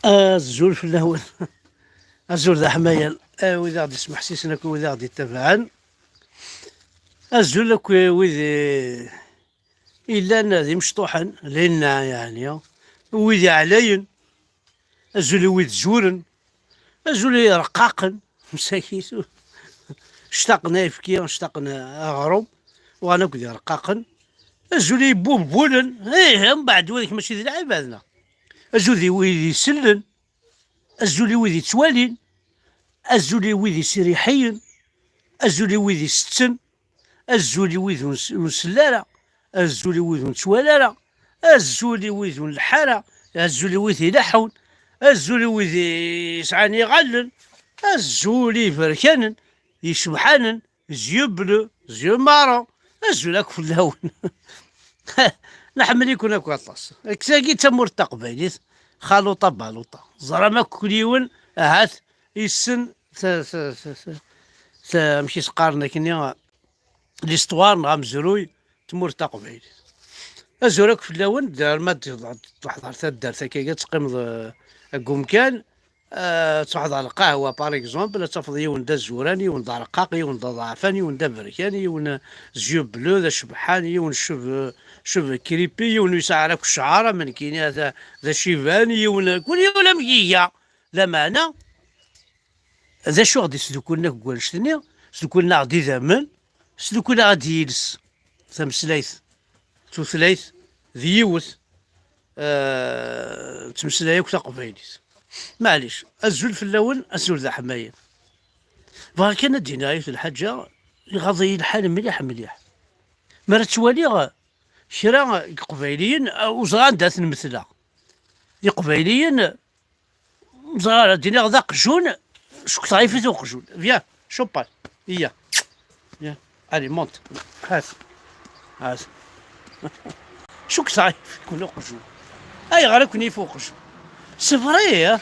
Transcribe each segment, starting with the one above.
الزول في الهوان. الزول ذا حمايل، وإذا غادي يسمح سيسناك وإذا غادي يتبعن الزول لك وإذا إلا نادي مشطوحا لنا يعني وإذا علين الزول ويذ زورن الزول رقاقا مساكين اشتقنا يفكي اشتقنا أغرب وأنا كذي رقاقا الزول يبوب بولن من بعد وذيك ماشي ذي العبادنا الزول ويذ يسلن الزول ويذ يتوالين الزول ويذ يسريحين الزول ويذ يستن الزول ويذ نسلالة الزول ويذ نتوالالة الزول ويذ الحارة الزول ويذ يلحون الزول ويذ يسعاني يغلل الزول يفركانن يشبحانن زيو بلو زيو مارون الزول هاك في اللون نحمل يكون هاك عطاس كساكي تمور تقبيليت خالوطة بالوطة زرما كليون هات يسن مشي سقارنا كني ليستوار نغام زروي تمور تقبيليت الزوراك في اللون دار ما تحضر تدار كي تقيم قوم كان تحضر القهوة باغ اكزومبل تفض يون دا زوراني يون دا رقاق يون دا ضعفاني يون دا بركاني يون زيو بلو ذا شبحاني يون شوف كريبي يون يسعرك الشعارة من كيني هذا ذا شيفاني يون كل يوم مجية لا معنى ذا شو غادي سلوكونا كوال شتني سلوكونا غادي ذامن سلوكونا غادي يلس ثمسلايث توثلايث ذيوث تمسلايك تقبيليت معليش الزول في اللون الزول ذا حماية بغا كان ديناية الحاجة غاضي الحال مليح مليح مرة توالي شرا قبيليين وزغان دات المثلى قبيليين زغار دينا غدا قجون شو طايفة قجون فيا شوبال هي يا علي مونت هاس شو كصايف يكونوا قجون اي غير كوني فوق قجون سفريه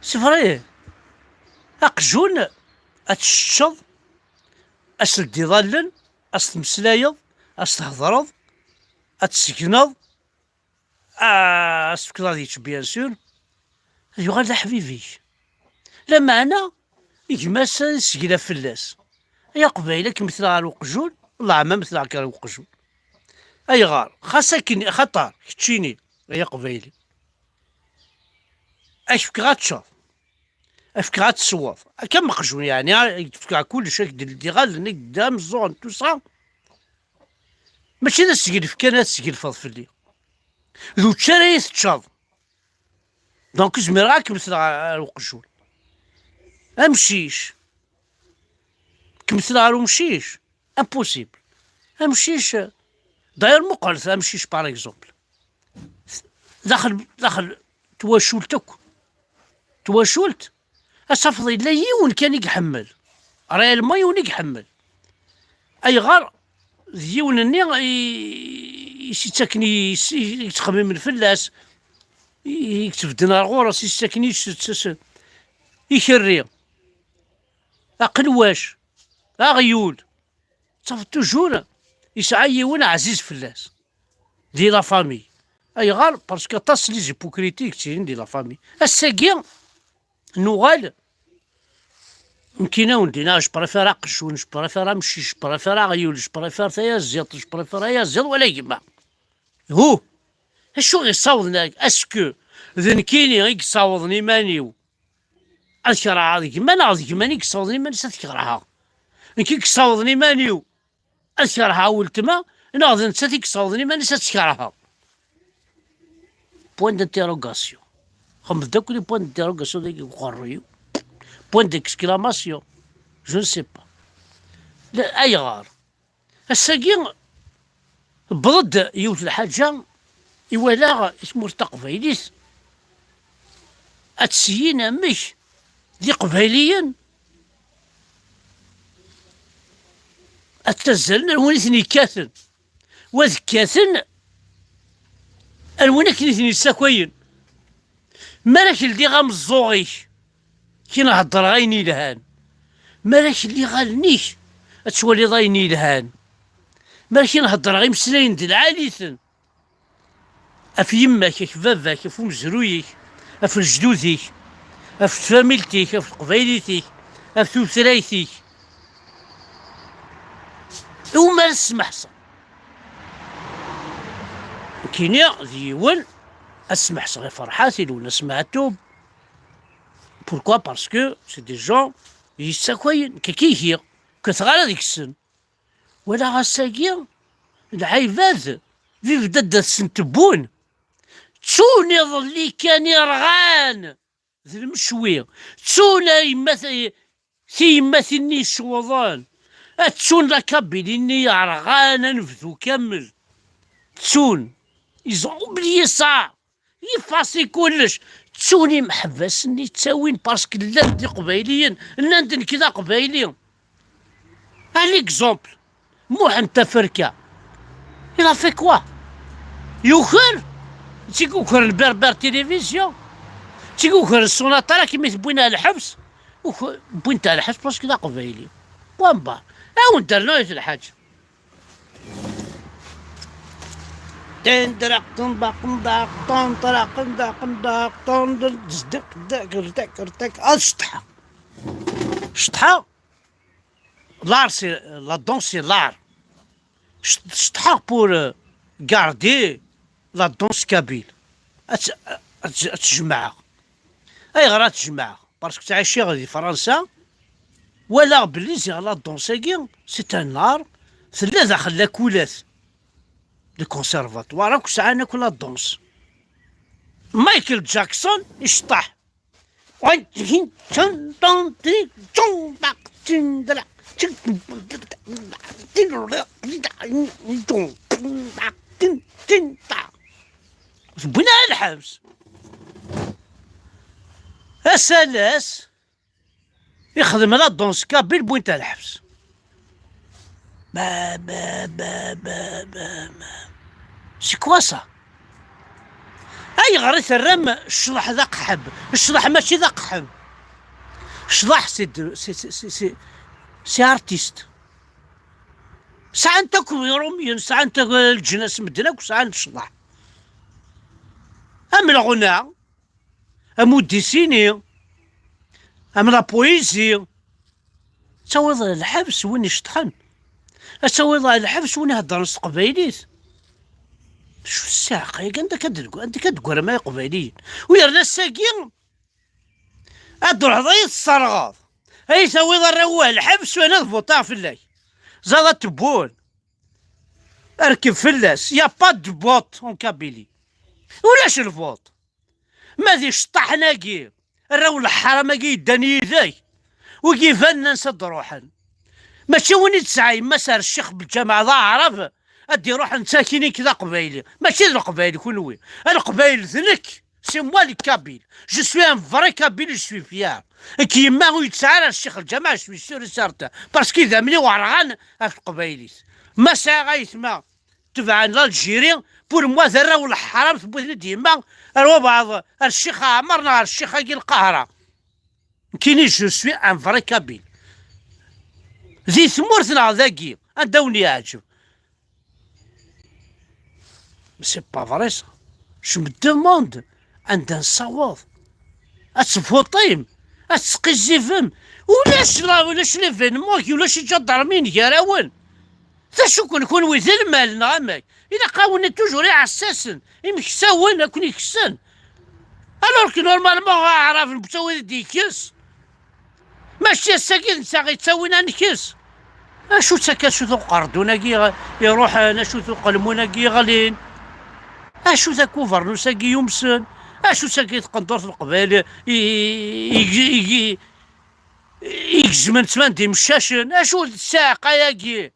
سفريه أقجون أتشطض أسلدي ظلن أستمسلايض أستهضرض أتسكنض أسكنض بيان سور يغال حبيبي لا معنى يجماس سكلا فلاس يا قبيلك مثل غير وقجون الله عما مثل غير وقجون أي غار خاصك خطر كتشيني يا قبيلي أشفك غاتشر أفك غاتسوض كم مقجون يعني أفك كل شيء دي غال قدام الزون تو سا ماشي ذا السقيل كان السقيل فض في الليل ذو تشاريث تشاض دونك زمير غاك مثل الوقجون أمشيش كمثل غير مشيش امبوسيبل امشيش داير مقرث امشيش باغ اكزومبل داخل تواشولت أصفضي لا يون كان يحمل ريال ما يون يحمل أي غار يون الني يسكني يتخمم من فلاس يكتب دينار غورس يسكني يشري أقلواش أغيول صافي توجور يسعى يون عزيز فلاس دي لا فامي أي غار باسكو طاس لي زيبوكريتيك تشين دي لا فامي الساقي نوغال مكينا وندينا اش بريفير قشون اش بريفير امشي اش بريفير غيول اش بريفير ثايا الزيط اش بريفير يا الزيط ولا يما هو اشو غيصاوضنا اسكو ذن كيني غيصاوضني مانيو اشرع هذيك ما نعرف ماني يصاوضني ماني ستكرهها كي يصاوضني مانيو اشرعها ولتما ناض نسات يصاوضني ماني ستكرهها بوين دانتيروغاسيون خمس داك لي بوين دانتيروغاسيون ديك قريو بوين ديكسكلاماسيون جو نسي با لا اي غار الساقي برد يوت الحاجة يوالا اسمو قبيليس اتسيينا مش دي قبيليا اتزلنا الونيثني كاثن وذ كاثن الونيثني ساكوين مالك اللي غام الزوغيش كي نهضر غيني لهان مالك اللي غالنيش اتولي ضايني لهان مالك نهضر غير مسلاين د العاليثن اف يماك اف باباك اف مزرويك في جدودك، في فاميلتك، في قبيلتك، في ثوثرايتك، وما نسمح صح. كاين ديون اسمح صغير فرحاتي لو سمعتو. بوركوا؟ باسكو سي دي جون يساكوين كيكيه كثغال ديك السن، ولا غاساكيا العيباد في بدات سنتبون تسوني ظلي كان يرغان ذي المشوي تسونا يمثلني الشوضان تسون لكابيليني يرغان نفذو كامل تسون يزعو بلي صا يفاسي كلش تسوني محبسني تساوين باسكو لاندي قبايليين لاندي كذا قبايليين. ان اكزومبل محمد تفركه il a fait quoi؟ يوخر تيكوخر البربر تلفزيون تيكوخر السوناطه كيما تبوينا الحبس بوينتها الحبس باسكو ذا قبايلي بومبا اون درنا في الحاج تندرق تنبق ندق تنطرق ندق ندق تندق دق الشطحه شطحه لار سي لا دون سي لار شطحه بور غاردي لا دونس كابيل تجمعها اي غير تجمعها باسكو تعيشي غادي فرنسا ولا بليزي لا دونساكي سي ان ار ثلا داخل لاكولات دو كونسيرفاتوار راك ساعه ناكل لا دونس. مايكل جاكسون يشطح وين تن تن تن باك تن دلا تن بنا الحبس اسالاس يخدم لا دونس كابيل بوينتا الحبس با با با با با سي كوا سا. اي غريت الرم الشطح ذا قحب الشطح ماشي ذا قحب الشطح سي ارتيست ساعة انت روميين ساعة انت الجناس مدنك وساعة انت الشطح ام الغناء ام الديسيني ام لا بويزي تسويض الحبس وين يشطحن تسويض الحبس وين يهضر نص قبايليت شو الساقه يا انت كتقول ما قبايليين ويرنا الساقين ادور عضيت الصرغاض اي سويض الرواه الحبس وانا ضبطها في الليل زاد تبون اركب فلاس يا با دو بوط اون كابيلي ولاش الفوط ما ذي شطحنا كي الرو الحرام كي داني ذاي وكيف ننسد روحا ماشي وين تسعي ما سار الشيخ بالجامعة ذا عرف ادي روح ساكنين كذا قبايلي ماشي ذا قبايلي كلوي انا قبايل ذنك سي موا لي كابيل جو سوي ان فري كابيل جو سوي فيار كي ما هو يتسعى الشيخ الجامعة سوي سور سارتا باسكو اذا مني وعرغان في قبايلي ما ساغايت ما تبع الجيري بور موا ذرا الحرام تبوذني ديما روا بعض الشيخ عمرنا الشيخ كي القاهرة كيني جو سوي ان فري كابيل ذي ثمورتنا ذاكي نداوني يعجب سي با فري سا جو مو دوموند عندنا نصوض اتفوطيم اتسقي الزفم ولاش ليفينمون ولاش جدرمين كراون شو كون ويث المال نعمك إلا قاولنا توجور يعساسن يمكساون كون يكسن الوغ كي نورمالمون غاعرف نسوي ديكس ماشي الساكن ساغي تساوينا نكس اشو تسكا شو ذو قردونا كي يروح انا شو ذو قلمونا كي غالين اشو ذا كوفرنوسا كي يمسن اشو ساكي تقندر في القبائل يجزمن تمان دي مشاشن اشو الساقه ياكي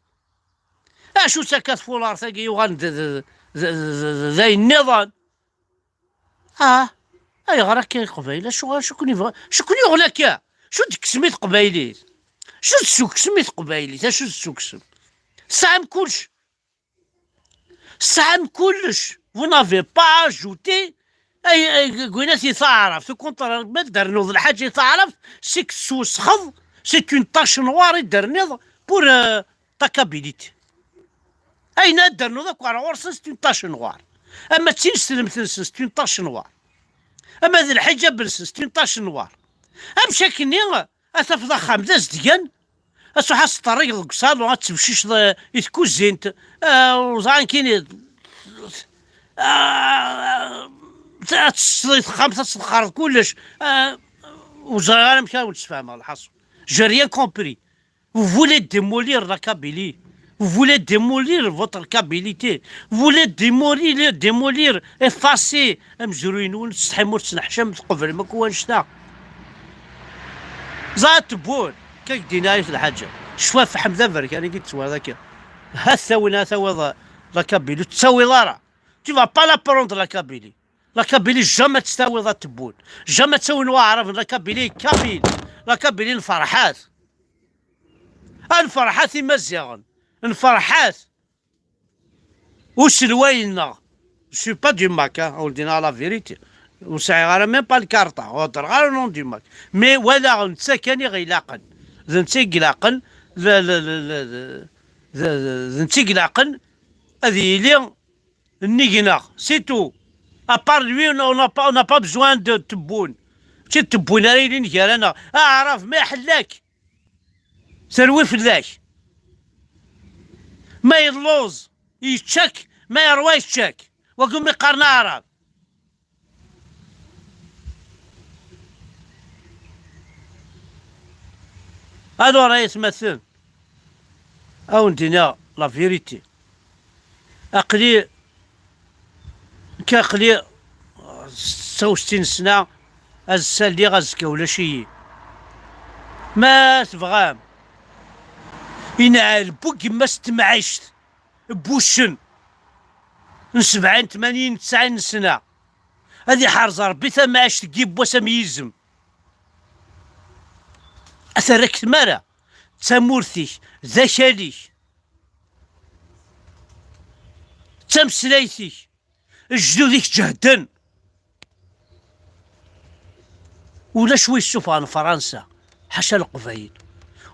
اشو ساكات فولار ثاقي يوغان ذاي النظام اي غراك كاين قبايله شكون يغلاك شو ديك سميت قبايلي شو تسوك سميت قبايلي شو تسوكسم سام كلش vous n'avez pas ajouté اي قويناتي تعرف في كونتر ما درنوض الحاجه تعرف سيك سوسخض سي اون طاش نوار درنوض بور تاكابيليتي اين درنوض كوار ورسن سي اون طاش نوار اما تسين سلمتنسن سي اون طاش نوار اما ذي الحجه بلسس 18 نوار امشي كني اتفضى خامدة ديان حاس الطريق القصاد وغتمشيش يتكوزينت وزعان كاين تصليت خمسة تخرج كلش وزغال مشى وتفهم الحصر. J'ai rien compris. Vous voulez démolir la Kabylie. Vous voulez démolir votre Kabylie. Vous voulez démolir, effacer. مجرينون تستحموا تنحشم تقبل ما كوانش تا. زات بون كيك ديناي في الحاجة. شوف في حمزة برك أنا قلت سوا ذاك. هالثوي la Kabylie تسوي ضارة. Tu vas pas la prendre la Kabylie. La Kabylie jamais تساوي ذات بون. jamais تسوي نواعرف la Kabylie كابيل. la Kabylie الفرحات. الفرحات مزيان الفرحات وسلوينا سي با دو ماك ولدينا لا فيريتي وسعي غير ميم با الكارطة هضر غير نون دو ماك مي ولا نتا كاني غيلاقن نتا قلاقن نتا قلاقن هذه لي النيكنا سي تو ابار لوي اون با بزوان دو تبون ماشي تبون راه نكرانا اعرف ما حلاك سروي فلاك ما يلوز يتشك ما يروي يتشك وقوم يقارن عرب هادو راه يتمثل او ندينا لا فيريتي اقلي كاقلي 66 سنة السالي غازكا ولا شي ما تبغام ينعال بوك ما ستمعيشت بوشن من 70 80 90 سنة هذه حارزة ربي ثم عشت تجيب وسم يزم أثرك مرة تمورثيك ذكاليك تمسليتيك جدوديك جهدن ولا شوي يشوف عن فرنسا حاشا القبايل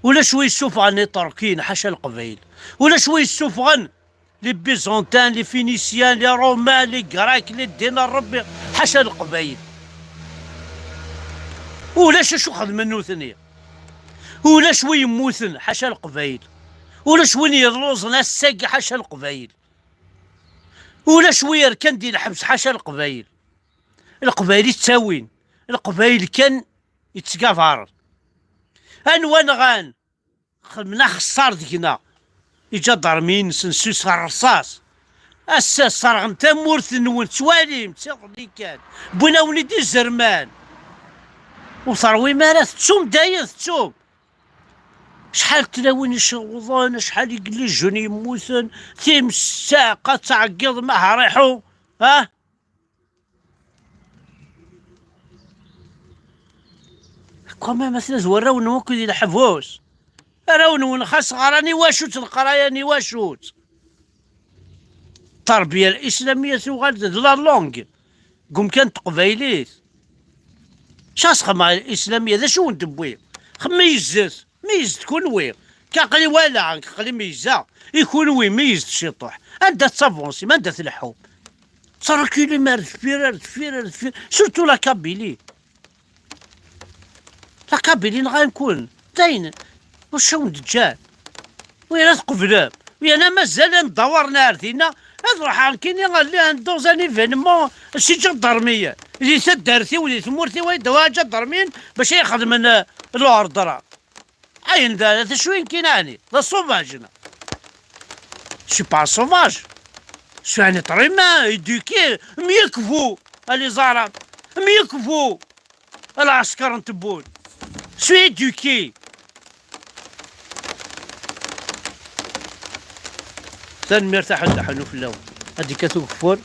ولا شوي يشوف عن التركيين حاشا القبايل ولا شوي يشوف عن لي بيزونتان لي فينيسيان لي رومان لي كراك لي دينار ربي حاشا القبايل ولا شو خدم ثانية ولا شوي يموتن حاشا القبايل ولا شوي يرلوز ناس ساقي حاشا القبايل ولا شوي يركن ديال الحبس حاشا القبايل القبايل يتساوين القبايل كان يتسقافر انوان غان خدمنا خسار ديكنا يجا ضرمين سنسوس الرصاص اساس صار تمورث نون تواليم تيغلي كان بونا وليدي الزرمان وصروي مالات تسوم دايث تسوم شحال تلاوين يشوضون شحال يقلي جوني يموتن تيم الساقة تعقض معها ريحو ها كما مثلا زوراو نوكو ديال الحفوس راون خاص غراني واشوت القراياني واشوت التربية الإسلامية تغاد لا لونغ قوم كانت قبايليت شاس خما الإسلامية ذا شو ندبوي خما يزت ميزت كون وي كاقلي ولا عنك قلي ميزا يكون وي ميزت شطوح انت تصافونسي ما انت تلحو تركيلي مار دفير سورتو لا كابيلي لا كابيلي غنكون تاين وشو دجال وين تقبلاب ويانا مازال ندور نارتينا نروح عن كيني غالي ندوز ان ايفينمون شي جدرميه اللي تدارتي ولي تمورتي ويدوا جدرمين باش يخدم الاوردر عين ذا شوين كيناني ذا سوفاجنا شي با سوفاج شو يعني طريما يدوكي ميكفو اللي زارب ميكفو العسكر نتبون شو يدوكي ثاني مرتاح حنو في اللون هادي كتوقفون